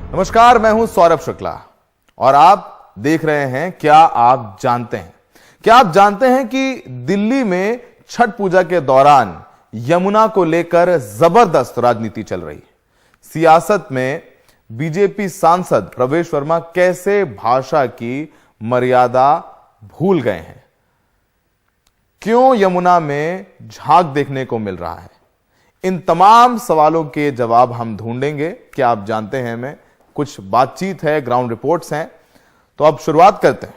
नमस्कार, मैं हूं सौरभ शुक्ला और आप देख रहे हैं क्या आप जानते हैं। क्या आप जानते हैं कि दिल्ली में छठ पूजा के दौरान यमुना को लेकर जबरदस्त राजनीति चल रही है। सियासत में बीजेपी सांसद प्रवेश वर्मा कैसे भाषा की मर्यादा भूल गए हैं, क्यों यमुना में झाग देखने को मिल रहा है, इन तमाम सवालों के जवाब हम ढूंढेंगे। क्या आप जानते हैं में कुछ बातचीत है, ग्राउंड रिपोर्ट्स हैं। तो अब शुरुआत करते हैं।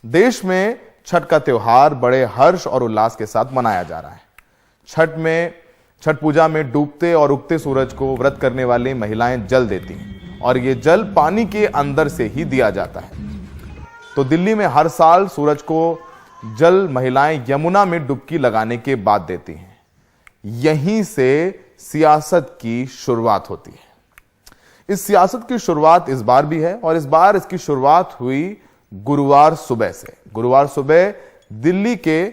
देश में छठ का त्योहार बड़े हर्ष और उल्लास के साथ मनाया जा रहा है। छठ पूजा में डूबते और उगते सूरज को व्रत करने वाली महिलाएं जल देती हैं और यह जल पानी के अंदर से ही दिया जाता है। तो दिल्ली में हर साल सूरज को जल महिलाएं यमुना में डुबकी लगाने के बाद देती हैं। यहीं से सियासत की शुरुआत होती है। इस सियासत की शुरुआत इस बार भी है और इस बार इसकी शुरुआत हुई गुरुवार सुबह से। गुरुवार सुबह दिल्ली के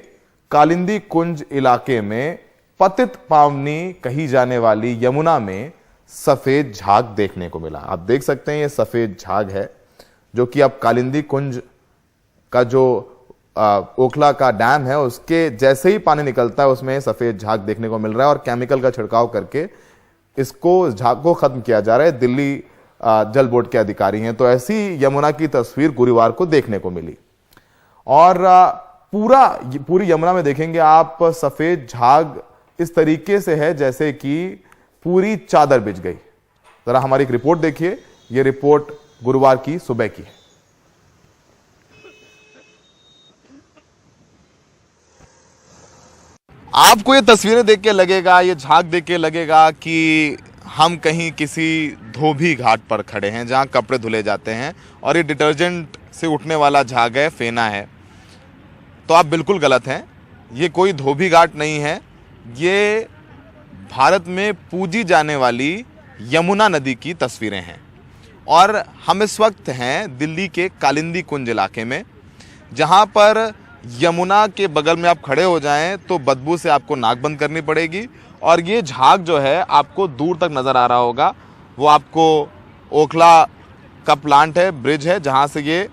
कालिंदी कुंज इलाके में पतित पावनी कही जाने वाली यमुना में सफेद झाग देखने को मिला। आप देख सकते हैं, यह सफेद झाग है जो कि अब कालिंदी कुंज का जो ओखला का डैम है उसके जैसे ही पानी निकलता है उसमें सफेद झाग देखने को मिल रहा है और केमिकल का छिड़काव करके इसको झाग को खत्म किया जा रहा है। दिल्ली जल बोर्ड के अधिकारी हैं। तो ऐसी यमुना की तस्वीर गुरुवार को देखने को मिली और पूरी यमुना में देखेंगे आप, सफेद झाग इस तरीके से है जैसे कि पूरी चादर बिछ गई। जरा हमारी एक रिपोर्ट देखिए। यह रिपोर्ट गुरुवार की सुबह की है। आपको ये तस्वीरें देख के लगेगा, ये झाग देख के लगेगा कि हम कहीं किसी धोबी घाट पर खड़े हैं जहां कपड़े धुले जाते हैं और ये डिटर्जेंट से उठने वाला झाग है, फेना है। तो आप बिल्कुल गलत हैं। ये कोई धोबी घाट नहीं है। ये भारत में पूजी जाने वाली यमुना नदी की तस्वीरें हैं और हम इस वक्त हैं दिल्ली के कालिंदी कुंज इलाके में, जहां पर यमुना के बगल में आप खड़े हो जाएं तो बदबू से आपको नाक बंद करनी पड़ेगी। और ये झाग जो है आपको दूर तक नज़र आ रहा होगा, वो आपको ओखला का प्लांट है, ब्रिज है, जहां से ये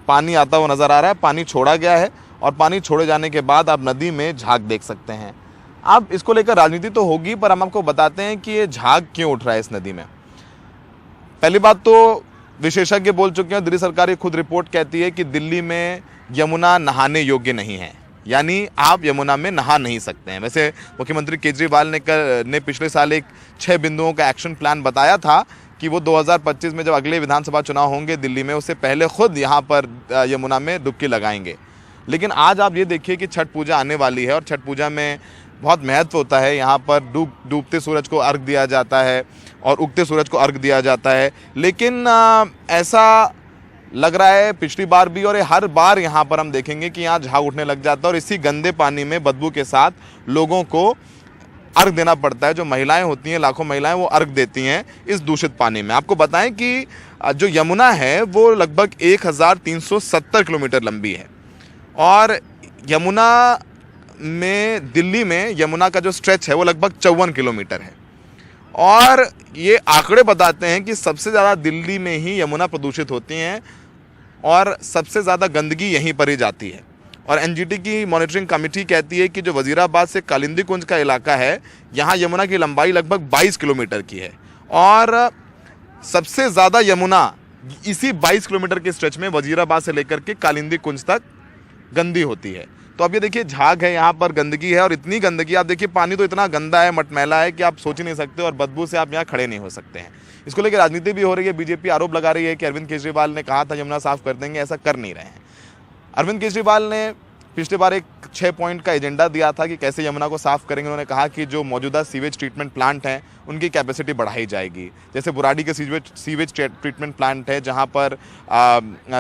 पानी आता हुआ नज़र आ रहा है। पानी छोड़ा गया है और पानी छोड़े जाने के बाद आप नदी में झाग देख सकते हैं। अब इसको लेकर राजनीति तो होगी, पर हम आपको बताते हैं कि ये झाग क्यों उठ रहा है इस नदी में। पहली बात तो विशेषज्ञ बोल चुके हैं, दिल्ली सरकार की खुद रिपोर्ट कहती है कि दिल्ली में यमुना नहाने योग्य नहीं है, यानी आप यमुना में नहा नहीं सकते हैं। वैसे मुख्यमंत्री केजरीवाल ने पिछले साल एक 6 बिंदुओं का एक्शन प्लान बताया था कि वो 2025 में जब अगले विधानसभा चुनाव होंगे दिल्ली में, उससे पहले खुद यहाँ पर यमुना में डुबकी लगाएंगे। लेकिन आज आप ये देखिए कि छठ पूजा आने वाली है और छठ पूजा में बहुत महत्व होता है। यहाँ पर डूबते सूरज को अर्घ दिया जाता है और उगते सूरज को अर्घ दिया जाता है। लेकिन ऐसा लग रहा है पिछली बार भी और हर बार यहाँ पर हम देखेंगे कि यहाँ झाग उठने लग जाता है और इसी गंदे पानी में बदबू के साथ लोगों को अर्घ देना पड़ता है। जो महिलाएं होती हैं, लाखों महिलाएं, वो अर्घ देती हैं इस दूषित पानी में। आपको बताएं कि जो यमुना है वो लगभग 1370 किलोमीटर लंबी है और यमुना में, दिल्ली में यमुना का जो स्ट्रेच है वो लगभग 54 किलोमीटर है। और ये आंकड़े बताते हैं कि सबसे ज़्यादा दिल्ली में ही यमुना प्रदूषित होती हैं और सबसे ज़्यादा गंदगी यहीं पर ही जाती है। और एनजीटी की मॉनिटरिंग कमेटी कहती है कि जो वजीराबाद से कालिंदी कुंज का इलाका है, यहाँ यमुना की लंबाई लगभग 22 किलोमीटर की है और सबसे ज़्यादा यमुना इसी 22 किलोमीटर के स्ट्रेच में वजीराबाद से लेकर के कालिंदी कुंज तक गंदी होती है। तो अब ये देखिए, झाग है, यहाँ पर गंदगी है और इतनी गंदगी, आप देखिए पानी तो इतना गंदा है, मटमैला है कि आप सोच ही नहीं सकते और बदबू से आप यहाँ खड़े नहीं हो सकते हैं। इसको लेकर राजनीति भी हो रही है। बीजेपी आरोप लगा रही है कि अरविंद केजरीवाल ने कहा था यमुना साफ कर देंगे, ऐसा कर नहीं रहे हैं। अरविंद केजरीवाल ने पिछले बार एक 6 पॉइंट का एजेंडा दिया था कि कैसे यमुना को साफ करेंगे। उन्होंने कहा कि जो मौजूदा सीवेज ट्रीटमेंट प्लांट हैं उनकी कैपेसिटी बढ़ाई जाएगी। जैसे बुराड़ी के सीवेज ट्रीटमेंट प्लांट है, जहां पर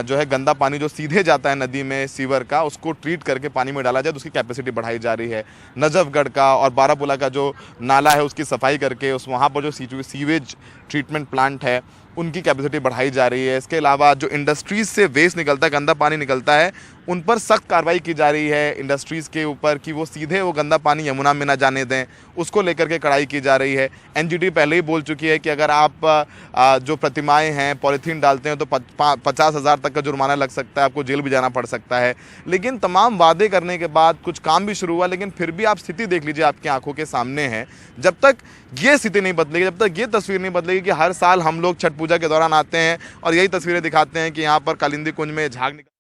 जो है गंदा पानी जो सीधे जाता है नदी में सीवर का, उसको ट्रीट करके पानी में डाला जाए तो उसकी कैपेसिटी बढ़ाई जा रही है। नजफगढ़ का और बारापुला का जो नाला है उसकी सफाई करके वहाँ पर जो सीवेज ट्रीटमेंट प्लांट है उनकी कैपेसिटी बढ़ाई जा रही है। इसके अलावा जो इंडस्ट्रीज से वेस्ट निकलता है, गंदा पानी निकलता है, उन पर सख्त कार्रवाई की जा रही है इंडस्ट्रीज़ के ऊपर कि वो सीधे वो गंदा पानी यमुना में ना जाने दें, उसको लेकर के कड़ाई की जा रही है। एनजीटी पहले ही बोल चुकी है कि अगर आप जो प्रतिमाएं हैं पॉलीथीन डालते हैं तो 50,000 तक का जुर्माना लग सकता है, आपको जेल भी जाना पड़ सकता है। लेकिन तमाम वादे करने के बाद कुछ काम भी शुरू हुआ, लेकिन फिर भी आप स्थिति देख लीजिए, आपकी आंखों के सामने है। जब तक ये स्थिति नहीं बदलेगी, जब तक ये तस्वीर नहीं बदलेगी कि हर साल हम लोग छठ पूजा के दौरान आते हैं और यही तस्वीरें दिखाते हैं कि यहाँ पर कालिंदी कुंज में झाग निकल।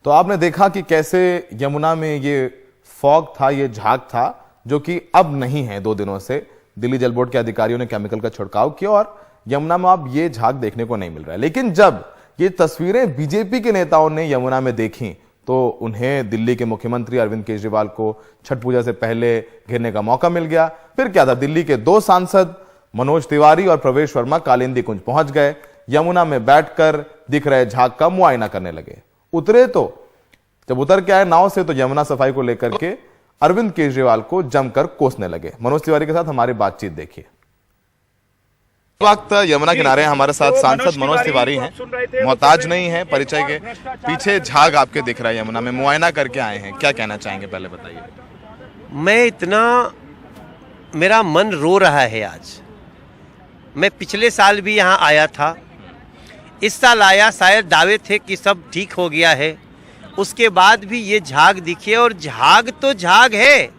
तो आपने देखा कि कैसे यमुना में ये फॉग था, ये झाग था, जो कि अब नहीं है। 2 दिनों से दिल्ली जल बोर्ड के अधिकारियों ने केमिकल का छिड़काव किया और यमुना में अब ये झाग देखने को नहीं मिल रहा है। लेकिन जब ये तस्वीरें बीजेपी के नेताओं ने यमुना में देखी तो उन्हें दिल्ली के मुख्यमंत्री अरविंद केजरीवाल को छठ पूजा से पहले घेरने का मौका मिल गया। फिर क्या था, दिल्ली के 2 सांसद मनोज तिवारी और प्रवेश वर्मा कालिंदी कुंज पहुंच गए। यमुना में बैठकर दिख रहे झाग का मुआयना करने लगे। उतरे तो जब उतर के आए नाव से तो यमुना सफाई को लेकर के अरविंद केजरीवाल को जमकर कोसने लगे। मनोज तिवारी के साथ हमारी बातचीत देखिए। इस वक्त यमुना किनारे हमारे साथ सांसद मनोज तिवारी हैं, मोहताज नहीं है परिचय के। पीछे झाग आपके दिख रहा है, यमुना में मुआयना करके आए हैं, क्या कहना चाहेंगे पहले बताइए। मेरा मन रो रहा है आज। मैं पिछले साल भी यहाँ आया था, इस साल आया, शायद दावे थे कि सब ठीक हो गया है, उसके बाद भी ये झाग दिखे। और झाग तो झाग है,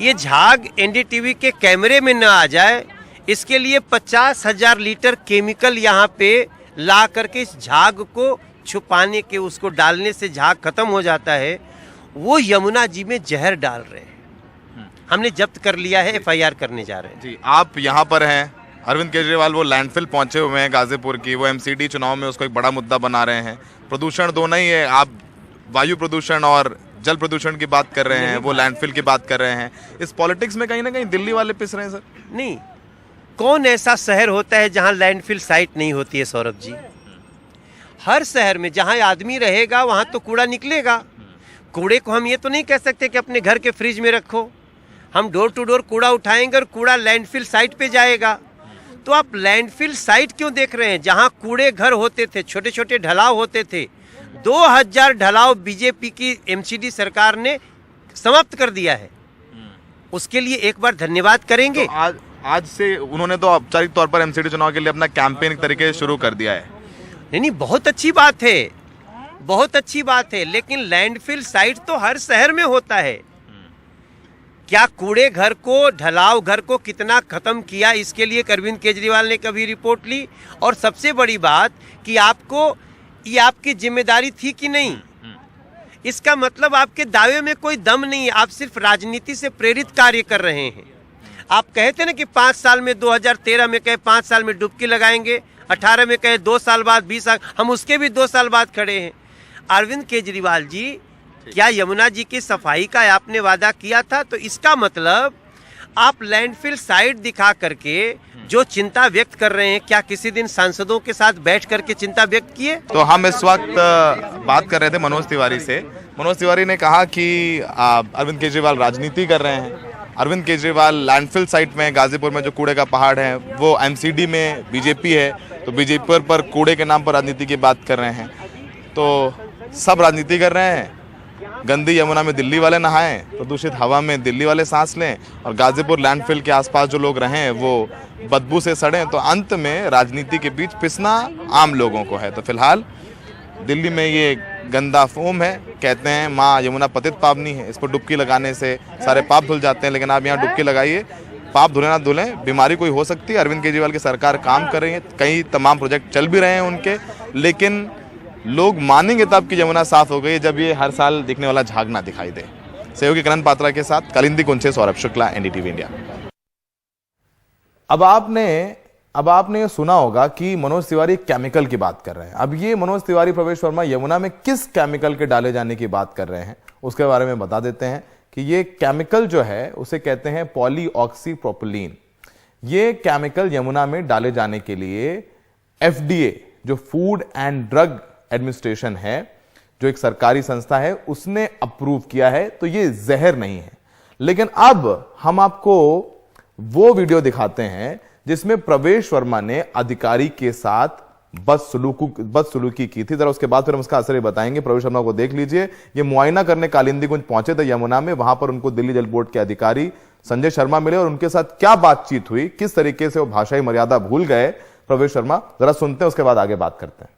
ये झाग एनडीटीवी के कैमरे में न आ जाए, इसके लिए 50,000 लीटर केमिकल यहाँ पे ला करके इस झाग को छुपाने के, उसको डालने से झाग खत्म हो जाता है। वो यमुना जी में जहर डाल रहे हैं। हमने जब्त कर लिया है, FIR करने जा रहे हैं। जी, आप यहाँ पर हैं, अरविंद केजरीवाल वो लैंडफिल पहुंचे हुए हैं गाजीपुर की, वो MCD चुनाव में उसको एक बड़ा मुद्दा बना रहे हैं। प्रदूषण दोनों ही है, आप वायु प्रदूषण और जल प्रदूषण की बात कर रहे हैं, वो लैंडफिल की बात कर रहे हैं। इस पॉलिटिक्स में कहीं ना कहीं दिल्ली वाले पिस रहे हैं सर। नहीं, कौन ऐसा शहर होता है जहां लैंडफिल साइट नहीं होती है सौरभ जी? हर शहर में जहां आदमी रहेगा वहां तो कूड़ा निकलेगा। कूड़े को हम ये तो नहीं कह सकते कि अपने घर के फ्रिज में रखो। हम डोर टू डोर कूड़ा उठाएंगे और कूड़ा लैंडफिल साइट पे जाएगा। तो आप लैंडफिल साइट क्यों देख रहे हैं? जहां कूड़े घर होते थे, छोटे छोटे ढलाव होते थे, 2000 ढलाव बीजेपी की MCD सरकार ने समाप्त कर दिया है। उसके लिए एक बार धन्यवाद करेंगे। तो आज से उन्होंने तो औपचारिक तौर पर MCD चुनाव के लिए अपना कैंपेन एक तरीके से शुरू कर दिया है। नहीं, बहुत अच्छी बात है, बहुत अच्छी बात है। लेकिन लैंडफिल साइट तो हर शहर में होता है। क्या कूड़े घर को, ढलाव घर को कितना खत्म किया, इसके लिए अरविंद केजरीवाल ने कभी रिपोर्ट ली? और सबसे बड़ी बात कि आपको ये आपकी जिम्मेदारी थी कि नहीं? इसका मतलब आपके दावे में कोई दम नहीं है, आप सिर्फ राजनीति से प्रेरित कार्य कर रहे हैं। आप कहते ना कि 5 साल में, 2013 में कहे 5 साल में डुबकी लगाएंगे, 18 में कहे 2 साल बाद, 20 साल, हम उसके भी 2 साल बाद खड़े हैं। अरविंद केजरीवाल जी, क्या यमुना जी की सफाई का आपने वादा किया था? तो इसका मतलब आप लैंडफिल साइट दिखा करके जो चिंता व्यक्त कर रहे हैं, क्या किसी दिन सांसदों के साथ बैठ करके चिंता व्यक्त किए? तो हम इस वक्त बात कर रहे थे मनोज तिवारी से। मनोज तिवारी ने कहा कि अरविंद केजरीवाल राजनीति कर रहे हैं। अरविंद केजरीवाल लैंडफिल साइट में, गाजीपुर में जो कूड़े का पहाड़ है, वो MCD में बीजेपी है, तो बीजेपी पर कूड़े के नाम पर राजनीति की बात कर रहे हैं। तो सब राजनीति कर रहे हैं। गंदी यमुना में दिल्ली वाले नहाएं, प्रदूषित हवा में दिल्ली वाले सांस लें, और गाजीपुर लैंडफिल के आसपास जो लोग रहें वो बदबू से सड़ें। तो अंत में राजनीति के बीच पिसना आम लोगों को है। तो फिलहाल दिल्ली में ये गंदा फोम है, कहते हैं माँ यमुना पतित पावनी है, इस पर डुबकी लगाने से सारे पाप धुल जाते हैं। लेकिन आप यहाँ डुबकी लगाइए, पाप धुले ना धुलें, बीमारी कोई हो सकती है। अरविंद केजरीवाल की सरकार काम कर रही है, कई तमाम प्रोजेक्ट चल भी रहे हैं उनके, लेकिन लोग मानेंगे तब कि यमुना साफ हो गई जब ये हर साल दिखने वाला झाग ना दिखाई दे। सहयोगी करण पात्रा के साथ कालिंदी कुंज से सौरभ शुक्ला, NDTV इंडिया। अब आपने ये सुना होगा कि मनोज तिवारी केमिकल की बात कर रहे हैं। अब ये मनोज तिवारी, प्रवेश वर्मा यमुना में किस केमिकल के डाले जाने की बात कर रहे हैं उसके बारे में बता देते हैं कि ये केमिकल जो है उसे कहते हैं पॉलीऑक्सीप्रोपिलीन। ये केमिकल यमुना में डाले जाने के लिए FDA, जो फूड एंड ड्रग एडमिनिस्ट्रेशन है, जो एक सरकारी संस्था है, उसने अप्रूव किया है। तो ये जहर नहीं है। लेकिन अब हम आपको वो वीडियो दिखाते हैं जिसमें प्रवेश वर्मा ने अधिकारी के साथ बदसलूकी की थी। जरा उसके बाद फिर हम उसका असर बताएंगे। प्रवेश वर्मा को देख लीजिए, ये मुआयना करने कालिंदीकुंज पहुंचे थे यमुना में, वहां पर उनको दिल्ली जल बोर्ड के अधिकारी संजय शर्मा मिले और उनके साथ क्या बातचीत हुई, किस तरीके से वो भाषाई मर्यादा भूल गए प्रवेश वर्मा, जरा सुनते हैं, उसके बाद आगे बात करते हैं।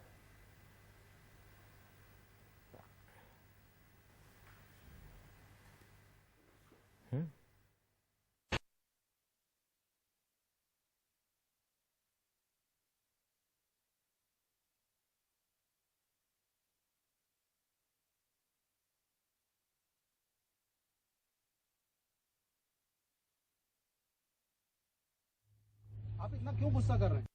आप इतना क्यों गुस्सा कर रहे हैं?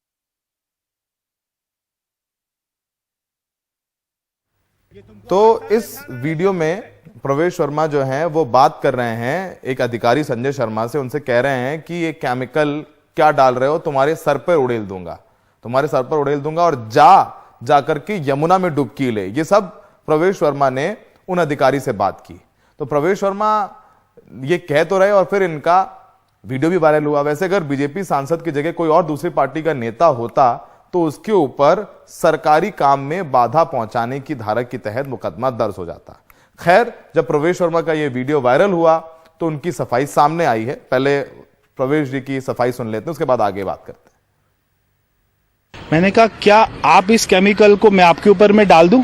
तो इस वीडियो में प्रवेश वर्मा जो हैं वो बात कर रहे हैं एक अधिकारी संजय शर्मा से, उनसे कह रहे हैं कि ये केमिकल क्या डाल रहे हो, तुम्हारे सर पर उड़ेल दूंगा, तुम्हारे सर पर उड़ेल दूंगा और जाकर के यमुना में डुबकी ले। ये सब प्रवेश वर्मा ने उन अधिकारी से बात की। तो प्रवेश वर्मा ये कह तो रहे और फिर इनका वीडियो भी वायरल हुआ। वैसे अगर बीजेपी सांसद की जगह कोई और दूसरी पार्टी का नेता होता तो उसके ऊपर सरकारी काम में बाधा पहुंचाने की धारा के तहत मुकदमा दर्ज हो जाता। खैर, जब प्रवेश वर्मा का यह वीडियो वायरल हुआ तो उनकी सफाई सामने आई है। पहले प्रवेश जी की सफाई सुन लेते हैं, उसके बाद आगे बात करते हैं। मैंने कहा क्या आप इस केमिकल को मैं आपके ऊपर में डाल दूं?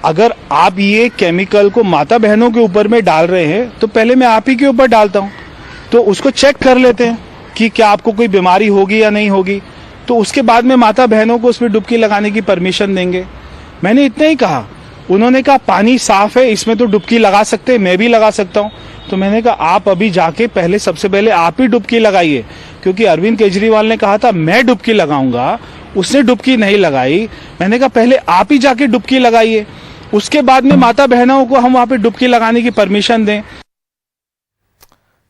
अगर आप ये केमिकल को माता बहनों के ऊपर में डाल रहे हैं तो पहले मैं आप ही के ऊपर डालता हूं, तो उसको चेक कर लेते हैं कि क्या आपको कोई बीमारी होगी या नहीं होगी, तो उसके बाद में माता बहनों को उसमें डुबकी लगाने की परमिशन देंगे। मैंने इतना ही कहा। उन्होंने कहा पानी साफ है, इसमें तो डुबकी लगा सकते हैं, मैं भी लगा सकता हूं। तो मैंने कहा आप अभी जाके पहले सबसे पहले आप ही डुबकी लगाइए, क्योंकि अरविंद केजरीवाल ने कहा था मैं डुबकी लगाऊंगा, उसने डुबकी नहीं लगाई। मैंने कहा पहले आप ही जाके डुबकी लगाइए, उसके बाद में माता बहनों को हम वहां पे डुबकी लगाने की परमिशन दें।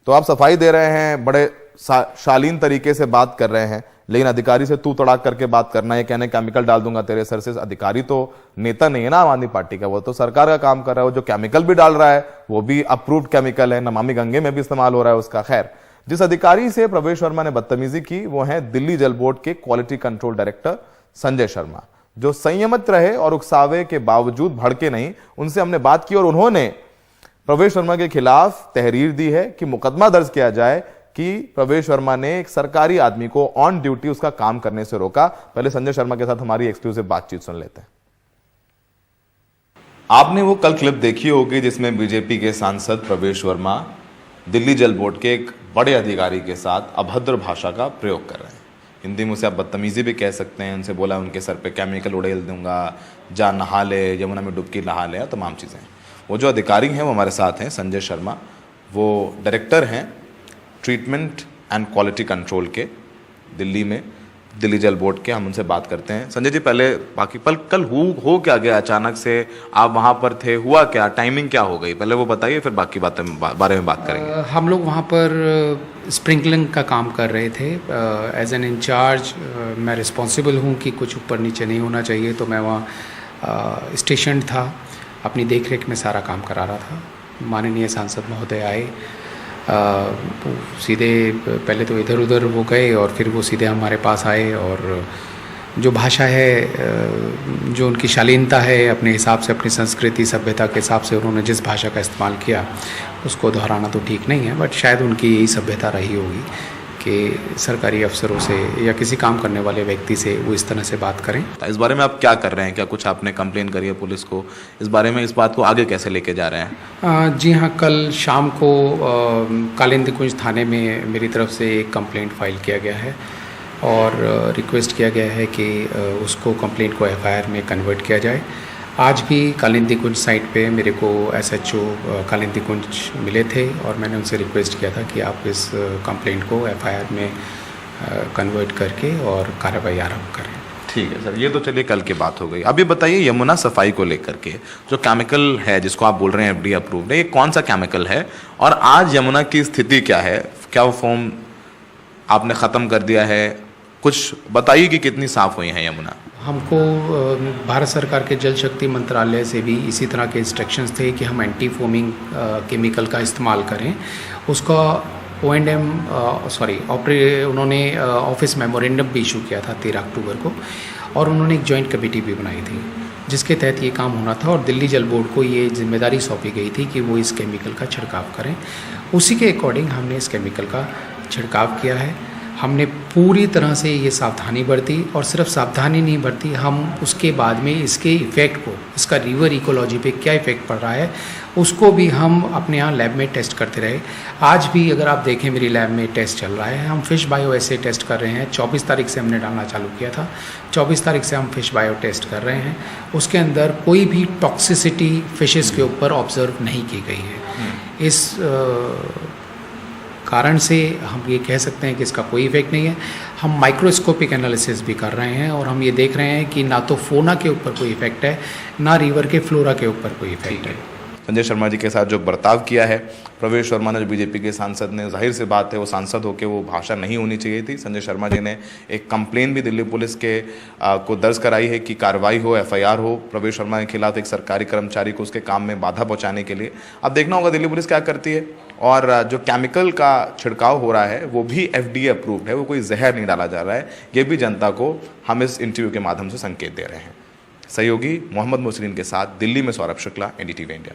तो आप सफाई दे रहे हैं, बड़े शालीन तरीके से बात कर रहे हैं, लेकिन अधिकारी से तू तड़ाक करके बात करना, ये कहने केमिकल डाल दूंगा तेरे सर से। अधिकारी तो नेता नहीं है ना आम आदमी पार्टी का, वो तो सरकार का काम कर रहा है। वो जो केमिकल भी डाल रहा है वो भी अप्रूव्ड केमिकल है, नमामि गंगे में भी इस्तेमाल हो रहा है उसका। खैर, जिस अधिकारी से प्रवेश वर्मा ने बदतमीजी की वो है दिल्ली जल बोर्ड के quality control director Sanjay Sharma, जो संयमित रहे और उकसावे के बावजूद भड़के नहीं। उनसे हमने बात की और उन्होंने प्रवेश वर्मा के खिलाफ तहरीर दी है कि मुकदमा दर्ज किया जाए कि प्रवेश वर्मा ने एक सरकारी आदमी को ऑन ड्यूटी उसका काम करने से रोका। पहले संजय शर्मा के साथ हमारी एक्सक्लूसिव बातचीत सुन लेते हैं। आपने वो कल क्लिप देखी होगी जिसमें बीजेपी के सांसद प्रवेश वर्मा दिल्ली जल बोर्ड के एक बड़े अधिकारी के साथ अभद्र भाषा का प्रयोग कर रहे हैं। हिंदी में उसे आप बदतमीजी भी कह सकते हैं। उनसे बोला उनके सर पे केमिकल उड़ेल दूंगा, जा नहा ले, यमुना में डुबकी नहा ले, तमाम चीज़ें। वो जो अधिकारी हैं वो हमारे साथ हैं, संजय शर्मा, वो डायरेक्टर हैं ट्रीटमेंट एंड क्वालिटी कंट्रोल के दिल्ली में, दिल्ली जल बोर्ड के। हम उनसे बात करते हैं। संजय जी, पहले बाकी पल कल हो क्या गया, अचानक से आप वहाँ पर थे, हुआ क्या, टाइमिंग क्या हो गई, पहले वो बताइए, फिर बाकी बातें बारे में बात करेंगे। हम लोग वहाँ पर स्प्रिंकलिंग का काम कर रहे थे। एज एन इंचार्ज मैं रिस्पॉन्सिबल हूँ कि कुछ ऊपर नीचे नहीं होना चाहिए, तो मैं वहाँ स्टेशन था, अपनी देख रेख में सारा काम करा रहा था। माननीय सांसद महोदय आए, सीधे पहले तो इधर उधर वो गए और फिर वो सीधे हमारे पास आए और जो भाषा है, जो उनकी शालीनता है, अपने हिसाब से, अपनी संस्कृति सभ्यता के हिसाब से उन्होंने जिस भाषा का इस्तेमाल किया उसको दोहराना तो ठीक नहीं है, बट शायद उनकी यही सभ्यता रही होगी कि सरकारी अफसरों से या किसी काम करने वाले व्यक्ति से वो इस तरह से बात करें। इस बारे में आप क्या कर रहे हैं, क्या कुछ आपने कंप्लेन करी है पुलिस को, इस बारे में, इस बात को आगे कैसे लेके जा रहे हैं? जी हाँ, कल शाम को कालिंदीकुंज थाने में मेरी तरफ से एक कंप्लेंट फाइल किया गया है और रिक्वेस्ट किया गया है कि उसको कंप्लेंट को एफआईआर में कन्वर्ट किया जाए। आज भी कालिंदीकुंज साइट पे मेरे को एसएचओ कालिंदीकुंज मिले थे और मैंने उनसे रिक्वेस्ट किया था कि आप इस कंप्लेंट को एफआईआर में कन्वर्ट करके और कार्रवाई आरंभ करें। ठीक है सर, ये तो चलिए कल की बात हो गई। अभी बताइए यमुना सफाई को लेकर के जो केमिकल है जिसको आप बोल रहे हैं एफडीए अप्रूव्ड है, ये कौन सा केमिकल है और आज यमुना की स्थिति क्या है? क्या वो फॉर्म आपने ख़त्म कर दिया है? कुछ बताइए कि कितनी साफ़ हुई है यमुना। हमको भारत सरकार के जल शक्ति मंत्रालय से भी इसी तरह के इंस्ट्रक्शंस थे कि हम एंटी फोमिंग केमिकल का इस्तेमाल करें। उसका O&M उन्होंने ऑफिस मेमोरेंडम भी इशू किया था 13 अक्टूबर को, और उन्होंने एक जॉइंट कमेटी भी बनाई थी जिसके तहत ये काम होना था, और दिल्ली जल बोर्ड को ये जिम्मेदारी सौंपी गई थी कि वो इस केमिकल का छिड़काव करें। उसी के अकॉर्डिंग हमने इस केमिकल का छिड़काव किया है। हमने पूरी तरह से ये सावधानी बरती, और सिर्फ सावधानी नहीं बरती, हम उसके बाद में इसके इफ़ेक्ट को, इसका रिवर इकोलॉजी पे क्या इफ़ेक्ट पड़ रहा है उसको भी हम अपने यहाँ लैब में टेस्ट करते रहे। आज भी अगर आप देखें मेरी लैब में टेस्ट चल रहा है, हम फिश बायो ऐसे टेस्ट कर रहे हैं। 24 तारीख से हमने डालना चालू किया था, 24 तारीख से हम फिश बायो टेस्ट कर रहे हैं। उसके अंदर कोई भी टॉक्सिसिटी फिशेस के ऊपर ऑब्जर्व नहीं की गई है। इस कारण से हम ये कह सकते हैं कि इसका कोई इफेक्ट नहीं है। हम माइक्रोस्कोपिक एनालिसिस भी कर रहे हैं, और हम ये देख रहे हैं कि ना तो फोना के ऊपर कोई इफेक्ट है, ना रिवर के फ्लोरा के ऊपर कोई इफेक्ट है। संजय शर्मा जी के साथ जो बर्ताव किया है प्रवेश वर्मा ने, जो बीजेपी के सांसद ने, जाहिर सी बात है वो सांसद होकर वो भाषा नहीं होनी चाहिए थी। संजय शर्मा जी ने एक कंप्लेन भी दिल्ली पुलिस के को दर्ज कराई है कि कार्रवाई हो, एफआईआर हो प्रवेश वर्मा के खिलाफ, एक सरकारी कर्मचारी को उसके काम में बाधा पहुंचाने के लिए। अब देखना होगा दिल्ली पुलिस क्या करती है। और जो केमिकल का छिड़काव हो रहा है वो भी FDA अप्रूव्ड है, वो कोई जहर नहीं डाला जा रहा है। ये भी जनता को हम इस इंटरव्यू के माध्यम से संकेत दे रहे हैं। सहयोगी मोहम्मद मुसलिन के साथ दिल्ली में सौरभ शुक्ला, NDTV इंडिया।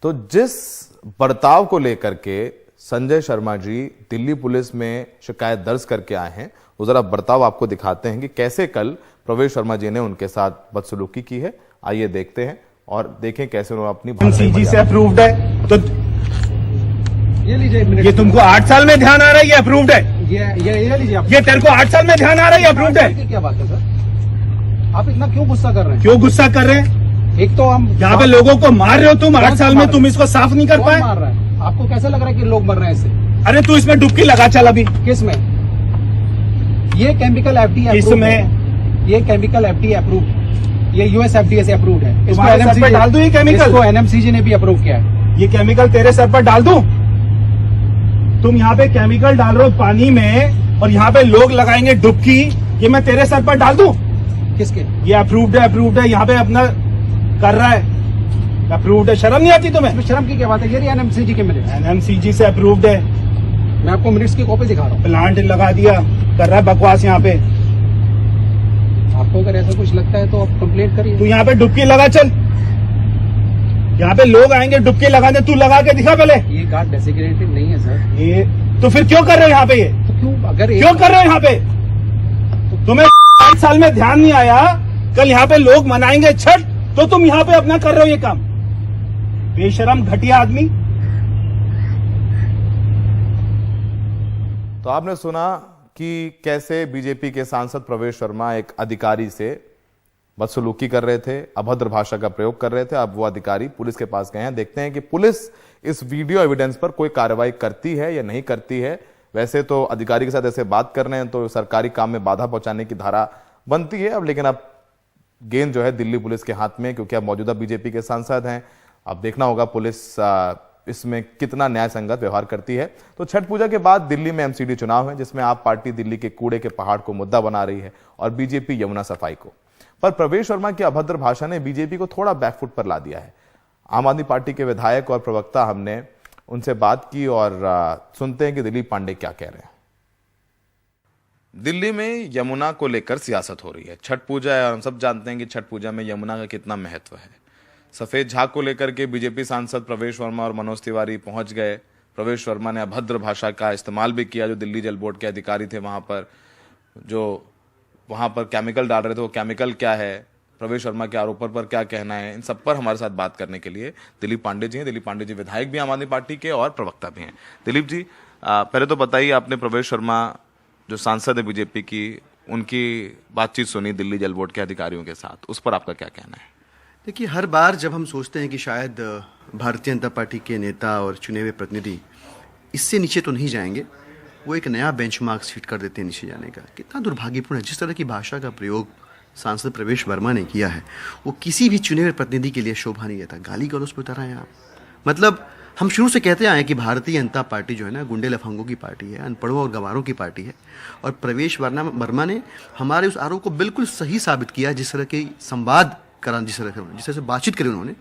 तो जिस बर्ताव को लेकर के संजय शर्मा जी दिल्ली पुलिस में शिकायत दर्ज करके आए हैं, वो जरा बर्ताव आपको दिखाते हैं कि कैसे कल प्रवेश वर्मा जी ने उनके साथ बदसलूकी की है। आइए देखते हैं और देखें कैसे उन्होंने अपनी MCG से अप्रूव्ड है। तो ये लीजिए, ये तुमको 8 साल में ध्यान आ रहा है, ये अप्रूव्ड है। ये लीजिए, ये तेरे को 8 साल में ध्यान आ रहा है, ये अप्रूव्ड है। क्या बात है सर, आप इतना क्यों गुस्सा कर रहे हैं? क्यों गुस्सा कर रहे हैं? एक तो हम यहाँ पे लोगों को मार रहे हो तुम, 8 साल में तुम इसको साफ नहीं कर पाए। मार रहा है? आपको कैसा लग रहा है कि लोग मर रहे हैं इससे? अरे तू इसमें डुबकी लगा चल अभी। किसमें? ये केमिकल FDA इसमें, ये केमिकल FDA अप्रूव्ड, ये USFDA से अप्रूव्ड है। इसको NMCG पे डाल दूं, ये केमिकल इसको NMCG ने भी अप्रूव किया है। ये केमिकल तेरे सर पर डाल दूं? तुम यहाँ पे केमिकल डाल रहे हो पानी में, और यहाँ पे लोग लगाएंगे डुबकी, ये मैं तेरे सर पर डाल दूं? किसके? ये अप्रूव्ड है, यहाँ पे अपना कर रहा है, अप्रूव्ड है। शर्म नहीं आती तुम्हें? शर्म की क्या बात है? ये NMCG के मिनट, NMCG से अप्रूव्ड है। मैं आपको मिनट्स की कॉपी दिखा रहा हूँ। प्लांट लगा दिया, कर रहा है बकवास यहाँ पे। आपको अगर ऐसा कुछ लगता है तो आप कंप्लेंट करिए। तू यहाँ पे डुबकी लगा चल, यहाँ पे लोग आएंगे डुबकी लगाने, तू लगा के दिखा पहले। ये गार्ड डेसिग्नेटेड नहीं है सर। ये तो फिर क्यों कर रहे हो यहाँ पे? ये तो क्यों कर रहे हो यहाँ पे? तुम्हें 8 साल में ध्यान नहीं आया, कल यहाँ पे लोग मनाएंगे छठ, तो तुम यहाँ पे अपना कर रहे हो ये काम। बेशरम घटिया आदमी। तो आपने सुना कि कैसे बीजेपी के सांसद प्रवेश वर्मा एक अधिकारी से बदसलूकी कर रहे थे, अभद्र भाषा का प्रयोग कर रहे थे। अब वो अधिकारी पुलिस के पास गए हैं। देखते हैं कि पुलिस इस वीडियो एविडेंस पर कोई कार्रवाई करती है या नहीं करती है। वैसे तो अधिकारी के साथ ऐसे बात कर रहे हैं तो सरकारी काम में बाधा पहुंचाने की धारा बनती है। अब लेकिन अब गेंद जो है दिल्ली पुलिस के हाथ में, क्योंकि अब मौजूदा बीजेपी के सांसद हैं। अब देखना होगा पुलिस इसमें कितना न्याय संगत व्यवहार करती है। तो छठ पूजा के बाद दिल्ली में MCD चुनाव है, जिसमें आप पार्टी दिल्ली के कूड़े के पहाड़ को मुद्दा बना रही है और बीजेपी यमुना सफाई को। पर प्रवेश वर्मा की अभद्र भाषा ने बीजेपी को थोड़ा बैकफुट पर ला दिया है। आम आदमी पार्टी के विधायक और प्रवक्ता, हमने उनसे बात की और सुनते हैं कि दिलीप पांडे क्या कह रहे हैं। दिल्ली में यमुना को लेकर सियासत हो रही है। छठ पूजा है और हम सब जानते हैं कि छठ पूजा में यमुना का कितना महत्व है। सफेद झाग को लेकर के बीजेपी सांसद प्रवेश वर्मा और मनोज तिवारी पहुंच गए। प्रवेश वर्मा ने अभद्र भाषा का इस्तेमाल भी किया। जो दिल्ली जल बोर्ड के अधिकारी थे वहां पर, जो वहां पर केमिकल डाल रहे थे, वो केमिकल क्या है, प्रवेश वर्मा के आरोपों पर क्या कहना है, इन सब पर हमारे साथ बात करने के लिए दिलीप पांडे जी हैं। दिलीप पांडे जी विधायक भी आम आदमी पार्टी के और प्रवक्ता भी हैं। दिलीप जी, पहले तो बताइए, आपने प्रवेश वर्मा जो सांसद है बीजेपी की, उनकी बातचीत सुनी दिल्ली जल बोर्ड के अधिकारियों के साथ, उस पर आपका क्या कहना है? देखिए, हर बार जब हम सोचते हैं कि शायद भारतीय जनता पार्टी के नेता और चुने हुए प्रतिनिधि इससे नीचे तो नहीं जाएंगे, वो एक नया बेंचमार्क सेट कर देते हैं नीचे जाने का। कितना दुर्भाग्यपूर्ण है। जिस तरह की भाषा का प्रयोग सांसद प्रवेश वर्मा ने किया है, वो किसी भी चुने हुए प्रतिनिधि के लिए शोभा नहीं देता। गाली गलौज पे उतरा है आप। मतलब हम शुरू से कहते आए कि भारतीय जनता पार्टी जो है ना, गुंडे लफंगों की पार्टी है, अनपढ़ों और गंवारों की पार्टी है। और प्रवेश वर्मा ने हमारे उस आरोप को बिल्कुल सही साबित किया। जिस तरह के संवाद करा, जिस तरह से बातचीत करी उन्होंने,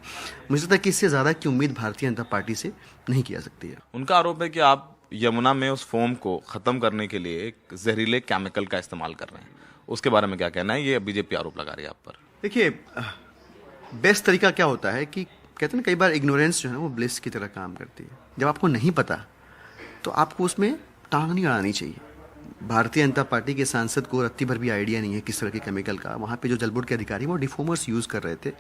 मुझे लगता है कि इससे ज़्यादा की उम्मीद भारतीय जनता पार्टी से नहीं की जा सकती है। उनका आरोप है कि आप यमुना में उस फोम को खत्म करने के लिए एक जहरीले केमिकल का इस्तेमाल कर रहे हैं, उसके बारे में क्या कहना है? ये बीजेपी आरोप लगा रही है आप पर। देखिए, बेस्ट तरीका क्या होता है कि कहते हैं ना, कई बार इग्नोरेंस जो है ना वो ब्लिस की तरह काम करती है। जब आपको नहीं पता तो आपको उसमें टांग नहीं अड़ानी चाहिए। भारतीय जनता पार्टी के सांसद को रत्ती भर भी आइडिया नहीं है किस तरह के केमिकल का। वहाँ पे जो जल बोर्ड के अधिकारी वो डिफोमर्स यूज़ कर रहे थे।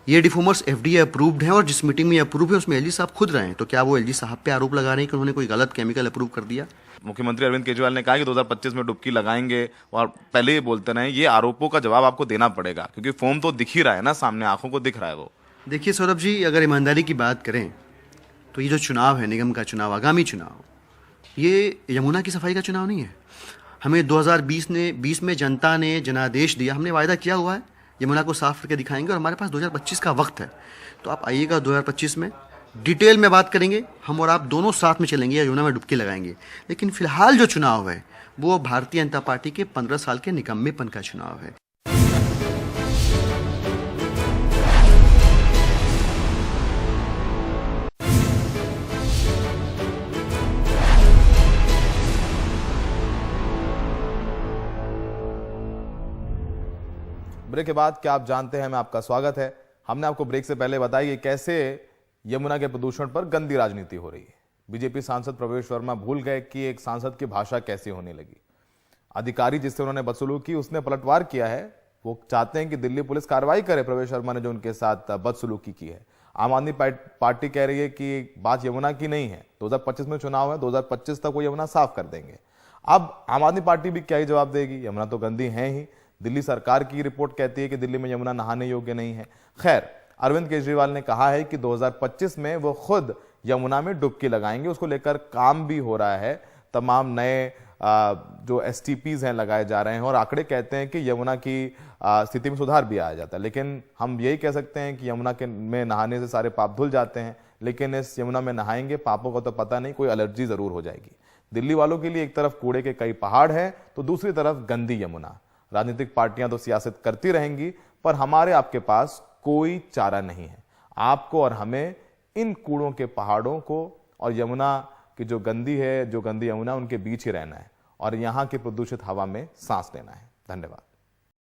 ये डिफोमर्स FDA अप्रूव्ड हैं और जिस मीटिंग में अप्रूव है उसमें LG साहब खुद रहे हैं। तो क्या वो LG साहब पे आरोप लगा रहे हैं कि उन्होंने कोई गलत केमिकल अप्रूव कर दिया? मुख्यमंत्री अरविंद केजरीवाल ने कहा कि 2025 में डुबकी लगाएंगे, और पहले ही बोलते रहे, ये आरोपों का जवाब आपको देना पड़ेगा क्योंकि फोम तो दिख ही रहा है ना, सामने आंखों को दिख रहा है वो। देखिए सौरभ जी, अगर ईमानदारी की बात करें तो ये जो चुनाव है, निगम का चुनाव, आगामी चुनाव, ये यमुना की सफाई का चुनाव नहीं है। हमें 2020 में जनता ने जनादेश दिया, हमने वायदा किया हुआ है यमुना को साफ करके दिखाएंगे और हमारे पास 2025 का वक्त है। तो आप आइएगा 2025 में, डिटेल में बात करेंगे, हम और आप दोनों साथ में चलेंगे, यमुना में डुबकी लगाएंगे। लेकिन फिलहाल जो चुनाव है वो भारतीय जनता पार्टी के 15 साल के निकम्मेपन का चुनाव है। ब्रेक के बाद क्या आप जानते हैं, मैं आपका स्वागत है। हमने आपको ब्रेक से पहले बताया कि कैसे यमुना के प्रदूषण पर गंदी राजनीति हो रही है। बीजेपी सांसद प्रवेश वर्मा भूल गए कि एक सांसद की भाषा कैसे होने लगी। अधिकारी जिससे उन्होंने बदसलूकी, उसने पलटवार किया है। वो चाहते हैं कि दिल्ली पुलिस कार्रवाई करे प्रवेश वर्मा ने जो उनके साथ बदसलूकी की है। आम आदमी पार्टी कह रही है कि बात यमुना की नहीं है, 2025 में चुनाव है, 2025 तक वो यमुना साफ कर देंगे। अब आम आदमी पार्टी भी क्या ही जवाब देगी? यमुना तो गंदी है ही। दिल्ली सरकार की रिपोर्ट कहती है कि दिल्ली में यमुना नहाने योग्य नहीं है। खैर, अरविंद केजरीवाल ने कहा है कि 2025 में वो खुद यमुना में डुबकी लगाएंगे। उसको लेकर काम भी हो रहा है, तमाम नए जो STPs हैं लगाए जा रहे हैं और आंकड़े कहते हैं कि यमुना की स्थिति में सुधार भी आ जाता है। लेकिन हम यही कह सकते हैं कि यमुना में नहाने से सारे पाप धुल जाते हैं, लेकिन इस यमुना में नहाएंगे, पापों का तो पता नहीं, कोई एलर्जी जरूर हो जाएगी। दिल्ली वालों के लिए एक तरफ कूड़े के कई पहाड़ हैं तो दूसरी तरफ गंदी यमुना। राजनीतिक पार्टियां तो सियासत करती रहेंगी, पर हमारे आपके पास कोई चारा नहीं है। आपको और हमें इन कूड़ों के पहाड़ों को और यमुना की जो गंदी यमुना, उनके बीच ही रहना है और यहां की प्रदूषित हवा में सांस लेना है। धन्यवाद।